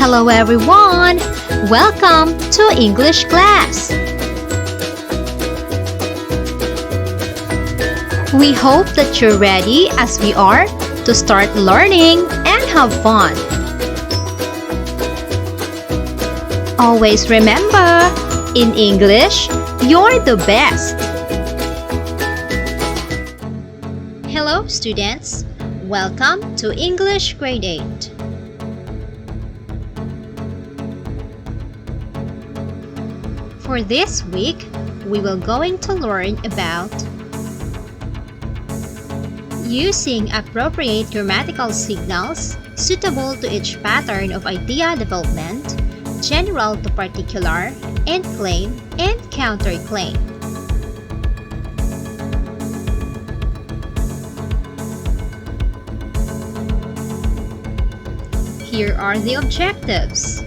Hello everyone! Welcome to English class! We hope that you're ready as we are to start learning and have fun. Always remember, in English, you're the best! Hello students! Welcome to English Grade 8. For this week, we will going to learn about using appropriate grammatical signals suitable to each pattern of idea development, general to particular, and claim and counterclaim. Here are the objectives.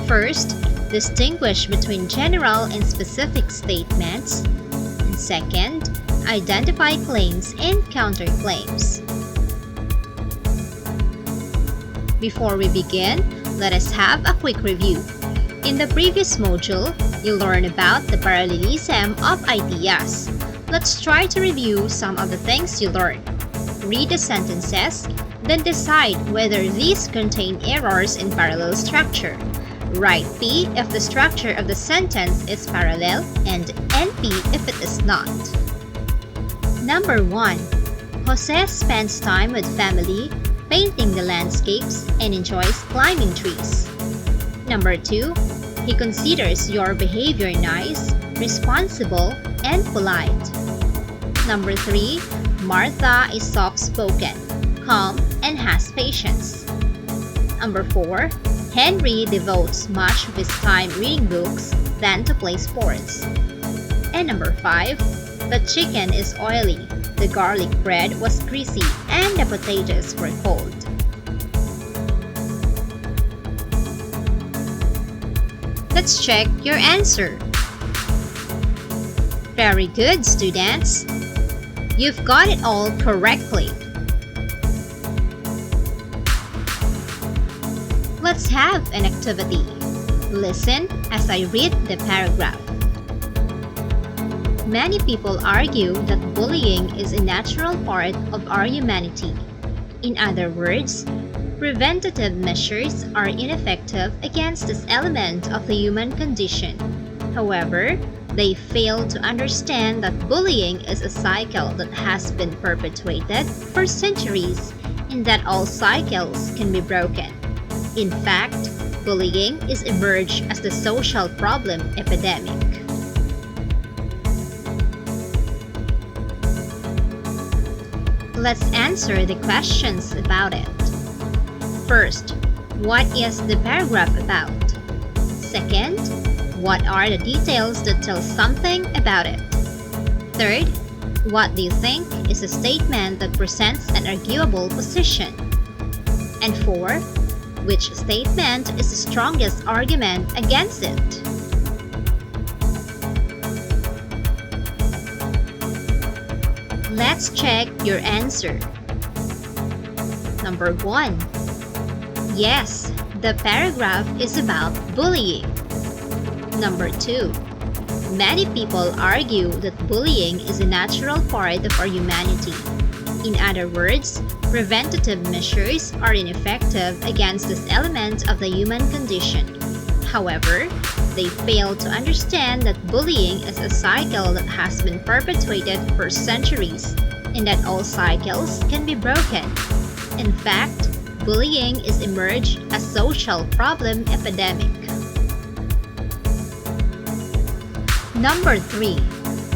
First, distinguish between general and specific statements. And second, identify claims and counterclaims. Before we begin, let us have a quick review. In the previous module, you learned about the parallelism of ideas. Let's try to review some of the things you learned. Read the sentences, then decide whether these contain errors in parallel structure. Write P if the structure of the sentence is parallel and NP if it is not. Number 1. Jose spends time with family, painting the landscapes, and enjoys climbing trees. Number 2. He considers your behavior nice, responsible, and polite. Number 3. Martha is soft-spoken, calm, and has patience. Number 4. Henry devotes much of his time reading books than to play sports. And number 5. The chicken is oily, the garlic bread was greasy, and the potatoes were cold. Let's check your answer. Very good, students. You've got it all correctly. Let's have an activity. Listen as I read the paragraph. Many people argue that bullying is a natural part of our humanity. In other words, preventative measures are ineffective against this element of the human condition. However, they fail to understand that bullying is a cycle that has been perpetuated for centuries and that all cycles can be broken. In fact, bullying is emerged as the social problem epidemic. Let's answer the questions about it. First, what is the paragraph about? Second, what are the details that tell something about it? Third, what do you think is a statement that presents an arguable position? And fourth, which statement is the strongest argument against it? Let's check your answer. Number 1. Yes, the paragraph is about bullying. Number 2. Many people argue that bullying is a natural part of our humanity. In other words, preventative measures are ineffective against this element of the human condition. However, they fail to understand that bullying is a cycle that has been perpetuated for centuries and that all cycles can be broken. In fact, bullying is emerged as a social problem epidemic. Number 3.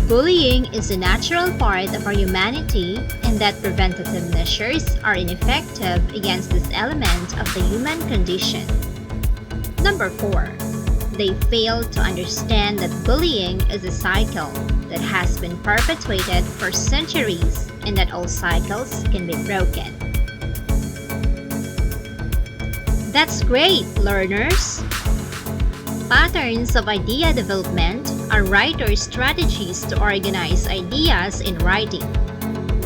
Bullying is a natural part of our humanity and that preventative measures are ineffective against this element of the human condition. Number 4. They fail to understand that bullying is a cycle that has been perpetuated for centuries and that all cycles can be broken. That's great, learners! Patterns of idea development are writers' strategies to organize ideas in writing.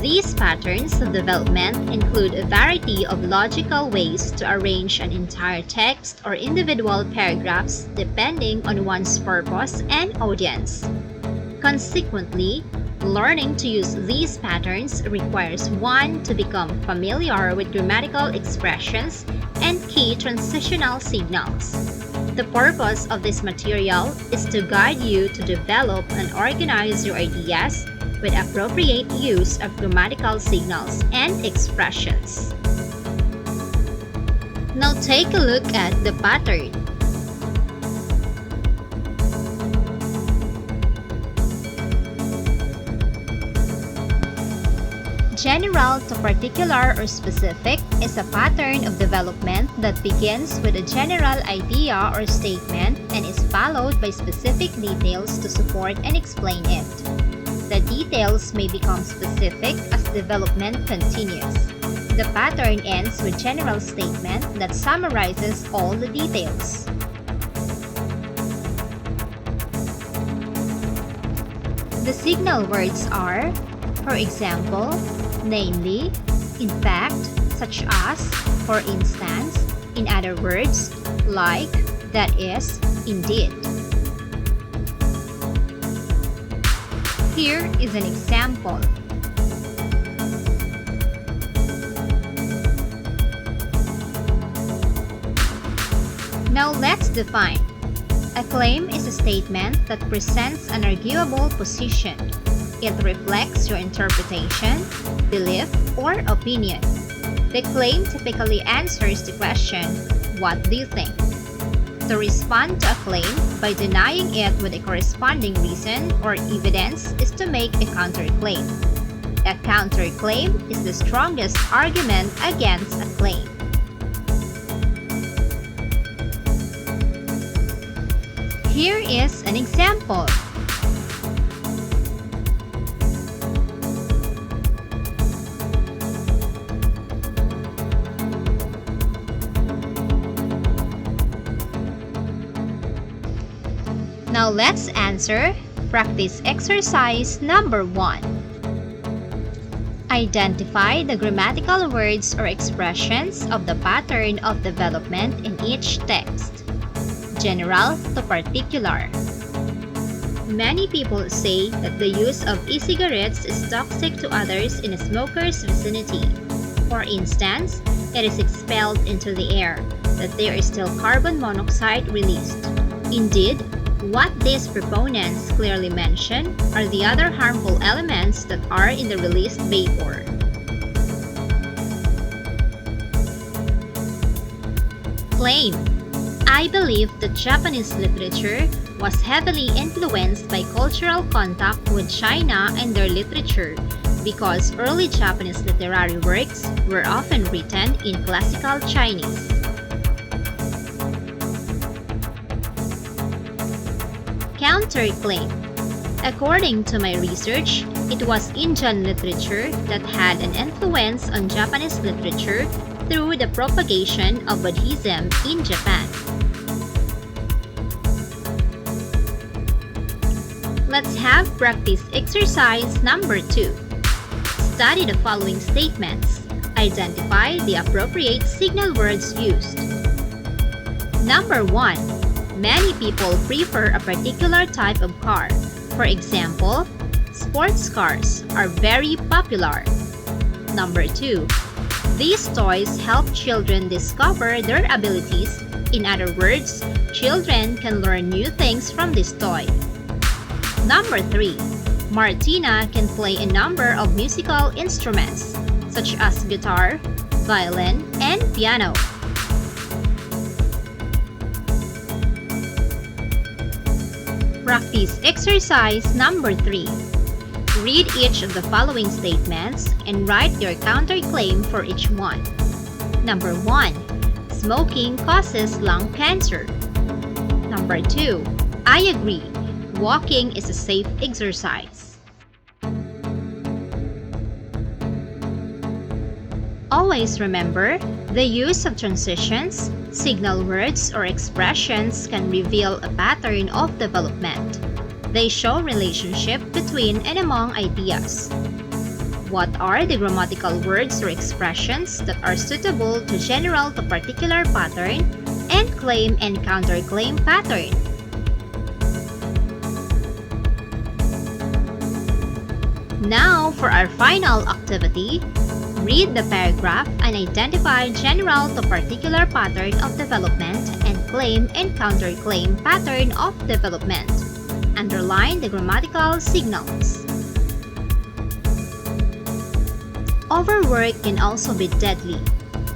These patterns of development include a variety of logical ways to arrange an entire text or individual paragraphs depending on one's purpose and audience. Consequently, learning to use these patterns requires one to become familiar with grammatical expressions and key transitional signals. The purpose of this material is to guide you to develop and organize your ideas with appropriate use of grammatical signals and expressions. Now take a look at the pattern. General to particular or specific is a pattern of development that begins with a general idea or statement and is followed by specific details to support and explain it. The details may become specific as development continues. The pattern ends with general statement that summarizes all the details. The signal words are, for example, namely, in fact, such as, for instance, in other words, like, that is, indeed. Here is an example. Now let's define. A claim is a statement that presents an arguable position. It reflects your interpretation, belief, or opinion. The claim typically answers the question, "What do you think?" To respond to a claim by denying it with a corresponding reason or evidence is to make a counterclaim. A counterclaim is the strongest argument against a claim. Here is an example. Now let's answer practice exercise number 1. Identify the grammatical words or expressions of the pattern of development in each text. General to particular. Many people say that the use of e-cigarettes is toxic to others in a smoker's vicinity. For instance, it is expelled into the air, that there is still carbon monoxide released. Indeed, what these proponents clearly mention are the other harmful elements that are in the released vapor. Claim. I believe that Japanese literature was heavily influenced by cultural contact with China and their literature because early Japanese literary works were often written in classical Chinese. Counterclaim. According to my research, it was Indian literature that had an influence on Japanese literature through the propagation of Buddhism in Japan. Let's have practice exercise number 2. Study the following statements. Identify the appropriate signal words used. Number 1. Many people prefer a particular type of car. For example, sports cars are very popular. Number 2. These toys help children discover their abilities. In other words, children can learn new things from this toy. Number 3. Martina can play a number of musical instruments, such as guitar, violin, and piano. Practice exercise number 3. Read each of the following statements and write your counterclaim for each one. Number 1. Smoking causes lung cancer. Number 2. I agree. Walking is a safe exercise. Always remember, the use of transitions, signal words, or expressions can reveal a pattern of development. They show relationship between and among ideas. What are the grammatical words or expressions that are suitable to general to particular pattern and claim and counterclaim pattern? Now, for our final activity, read the paragraph and identify general to particular pattern of development and claim and counterclaim pattern of development. Underline the grammatical signals. Overwork can also be deadly.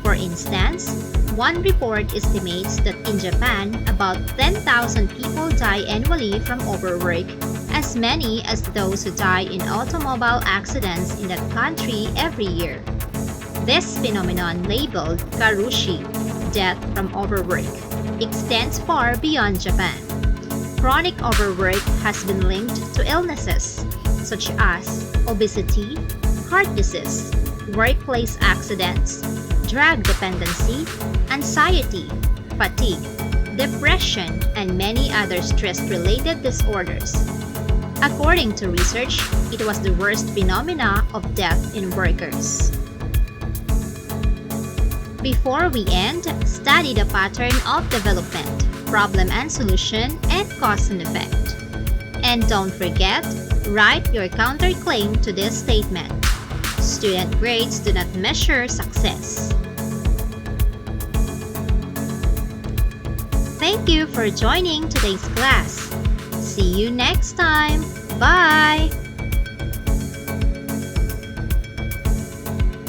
For instance, one report estimates that in Japan, about 10,000 people die annually from overwork, as many as those who die in automobile accidents in that country every year. This phenomenon, labeled karushi, death from overwork, extends far beyond Japan. Chronic overwork has been linked to illnesses such as obesity, heart disease, workplace accidents, drug dependency, anxiety, fatigue, depression, and many other stress-related disorders. According to research, it was the worst phenomena of death in workers. Before we end, study the pattern of development, problem and solution, and cause and effect. And don't forget, write your counterclaim to this statement. Student grades do not measure success. Thank you for joining today's class. See you next time. Bye!